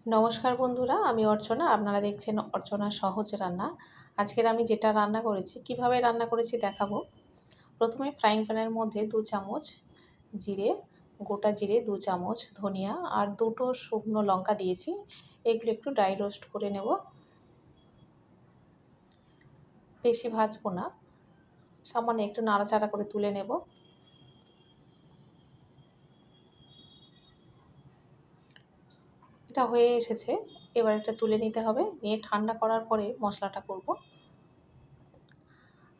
নমস্কার বন্ধুরা, আমি অর্চনা। আপনারা দেখছেন অর্চনা সহজ রান্না। আজকের আমি যেটা রান্না করেছি, কিভাবে রান্না করেছি দেখাবো। প্রথমে ফ্রাইং প্যানের মধ্যে 2 চামচ জিরে, গোটা জিরে 2 চামচ, ধনিয়া আর 2টো শুকনো লঙ্কা দিয়েছি। এগুলো একটু ড্রাই রোস্ট করে নেব। বেশি ভাজবো না, সামান্য একটু নাড়াচাড়া করে তুলে নেব। এটা হয়ে এসেছে, এবার এটা তুলে নিতে হবে। নিয়ে ঠান্ডা করার পরে মশলাটা করব।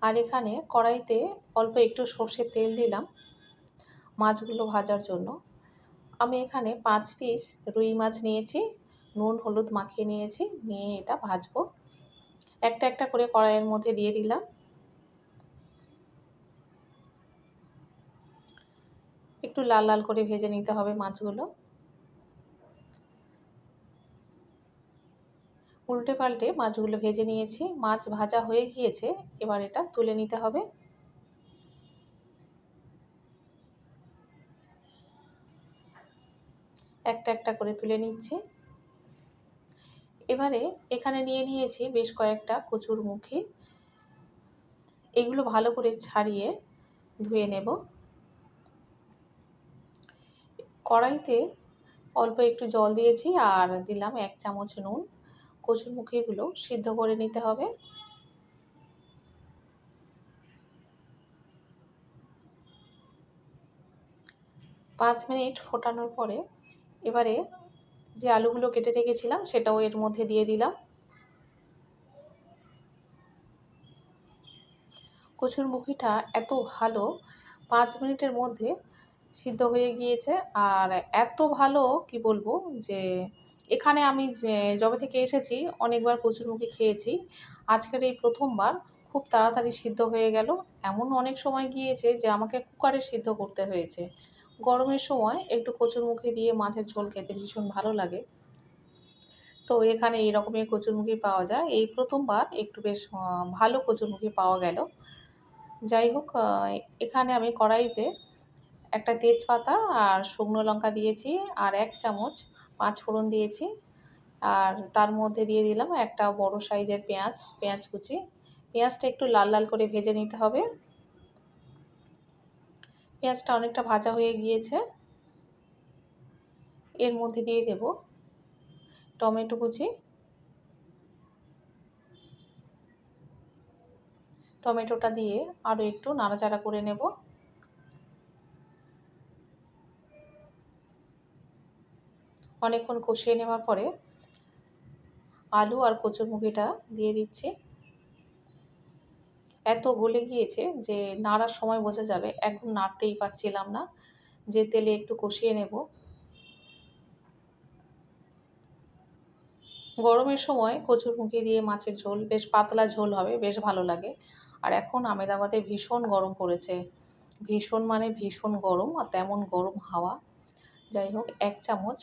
আর এখানে কড়াইতে অল্প একটু সর্ষের তেল দিলাম মাছগুলো ভাজার জন্য। আমি এখানে 5 পিস রুই মাছ নিয়েছি, নুন হলুদ মাখিয়ে নিয়েছি। নিয়ে এটা ভাজবো। একটা একটা করে কড়াইয়ের মধ্যে দিয়ে দিলাম। একটু লাল লাল করে ভেজে নিতে হবে মাছগুলো। উল্টে পাল্টে মাছগুলো ভেজে নিয়েছি। মাছ ভাজা হয়ে গিয়েছে, এবার এটা তুলে নিতে হবে। একটা একটা করে তুলে নিচ্ছি। এবারে এখানে নিয়ে নিয়েছি বেশ কয়েকটা কচুরমুখী। এগুলো ভালো করে ছাড়িয়ে ধুয়ে নেব। কড়াইতে অল্প একটু জল দিয়েছি আর দিলাম 1 চামচ নুন। কচুরমুখীগুলো সিদ্ধ করে নিতে হবে। পাঁচ মিনিট ফোটানোর পরে এবারে যে আলুগুলো কেটে রেখেছিলাম সেটাও এর মধ্যে দিয়ে দিলাম। কচুরমুখীটা এত ভালো, 5 মিনিটের মধ্যে সিদ্ধ হয়ে গিয়েছে। আর এত ভালো কি বলবো, যে এখানে আমি যবে থেকে এসেছি অনেকবার কচুরমুখী খেয়েছি। আজকের এই প্রথমবার খুব তাড়াতাড়ি সিদ্ধ হয়ে গেল। এমন অনেক সময় গিয়েছে যে আমাকে কুকারে সিদ্ধ করতে হয়েছে। গরমের সময় একটু কচুরমুখী দিয়ে মাছের ঝোল খেতে ভীষণ ভালো লাগে। তো এখানে এই রকমের কচুরমুখী পাওয়া যায়। এই প্রথমবার একটু বেশ ভালো কচুরমুখী পাওয়া গেল। যাই হোক, এখানে আমি কড়াইতে একটা তেজপাতা আর শুকনো লঙ্কা দিয়েছি আর 1 চামচ পাঁচফোড়ন দিয়েছি। আর তার মধ্যে দিয়ে দিলাম একটা বড় সাইজের পেঁয়াজ কুচি। পেঁয়াজটা একটু লাল লাল করে ভেজে নিতে হবে। পেঁয়াজটা অনেকটা ভাজা হয়ে গিয়েছে। এর মধ্যে দিয়ে দেব টমেটো কুচি। টমেটোটা দিয়ে আরও একটু নাড়াচাড়া করে নেব। অনেকক্ষণ কষিয়ে নেওয়ার পরে আলু আর কচুরমুখিটা দিয়ে দিচ্ছি। এত গলে গিয়েছে যে নাড়ার সময় বোঝা যাবে, একদম নাড়তেই পারছিলাম না। যে তেলে একটু কষিয়ে নেব। গরমের সময় কচুরমুখী দিয়ে মাছের ঝোল বেশ পাতলা ঝোল হবে, বেশ ভালো লাগে। আর এখন আমেদাবাদে ভীষণ গরম পড়েছে, ভীষণ মানে ভীষণ গরম, আর তেমন গরম হাওয়া। যাই হোক, 1 চামচ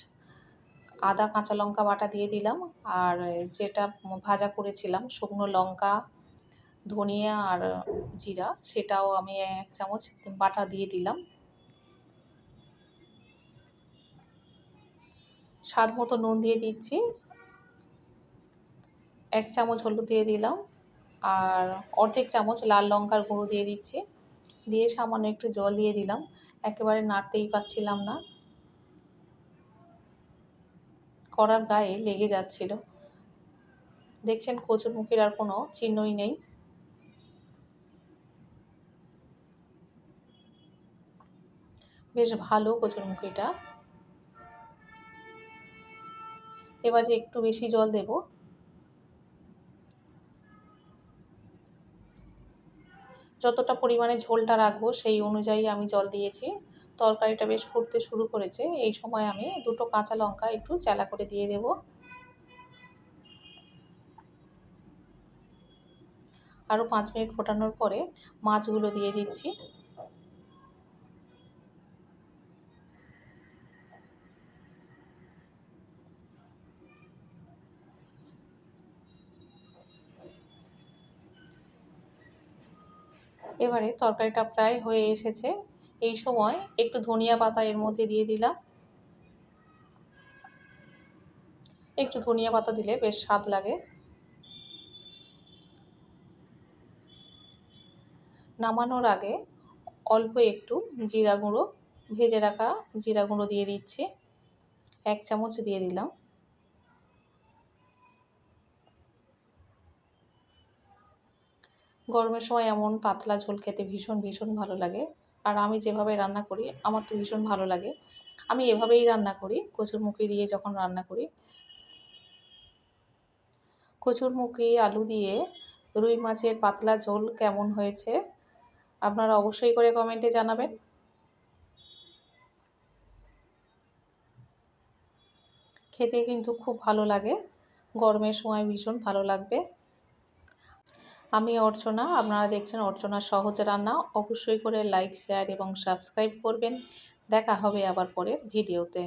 আদা কাঁচা লঙ্কা বাটা দিয়ে দিলাম। আর যেটা ভাজা করেছিলাম শুকনো লঙ্কা, ধনিয়া আর জিরা, সেটাও আমি 1 চামচ বাটা দিয়ে দিলাম। স্বাদ মতো নুন দিয়ে দিচ্ছি। 1 চামচ হলুদ দিয়ে দিলাম। আর অর্ধেক চামচ লাল লঙ্কার গুঁড়ো দিয়ে দিচ্ছি। দিয়ে সামান্য একটু জল দিয়ে দিলাম। একেবারে নাড়তেই পারছিলাম না, কড়ার গায়ে লেগে যাচ্ছিল। দেখছেন কচুরমুখির আর কোনো চিহ্নই নেই। বেশ ভালো কচুরমুখিটা। এবারে একটু বেশি জল দেব। যতটা পরিমাণে ঝোলটা রাখবো সেই অনুযায়ী আমি জল দিয়েছি। তরকারিটা বেশ ফুটতে শুরু করেছে। এই সময় আমি 2টো কাঁচা লঙ্কা একটু চেলা করে দিয়ে দেব। আরও 5 মিনিট ফোটানোর পরে মাছগুলো দিয়ে দিচ্ছি। এবারে তরকারিটা প্রায় হয়ে এসেছে। এই সময় একটু ধনিয়া পাতা এর মধ্যে দিয়ে দিলাম। একটু ধনিয়া পাতা দিলে বেশ স্বাদ লাগে। নামানোর আগে অল্প একটু জিরা গুঁড়ো, ভেজে রাখা জিরা গুঁড়ো দিয়ে দিচ্ছি, 1 চামচ দিয়ে দিলাম। গরমের সময় এমন পাতলা ঝোল খেতে ভীষণ ভালো লাগে। আর আমি যেভাবে রান্না করি আমার তো ভীষণ ভালো লাগে। আমি এভাবেই রান্না করি কচুরমুখী দিয়ে যখন রান্না করি। কচুরমুখী আলু দিয়ে রুই মাছের পাতলা ঝোল কেমন হয়েছে আপনারা অবশ্যই করে কমেন্টে জানাবেন। খেতে কিন্তু খুব ভালো লাগে, গরমের সময় ভীষণ ভালো লাগবে। আমি অর্চনা, আপনারা দেখছেন অর্চনার সহজ রান্না। অবশ্যই করে লাইক, শেয়ার এবং সাবস্ক্রাইব করবেন। দেখা হবে আবার পরের ভিডিওতে।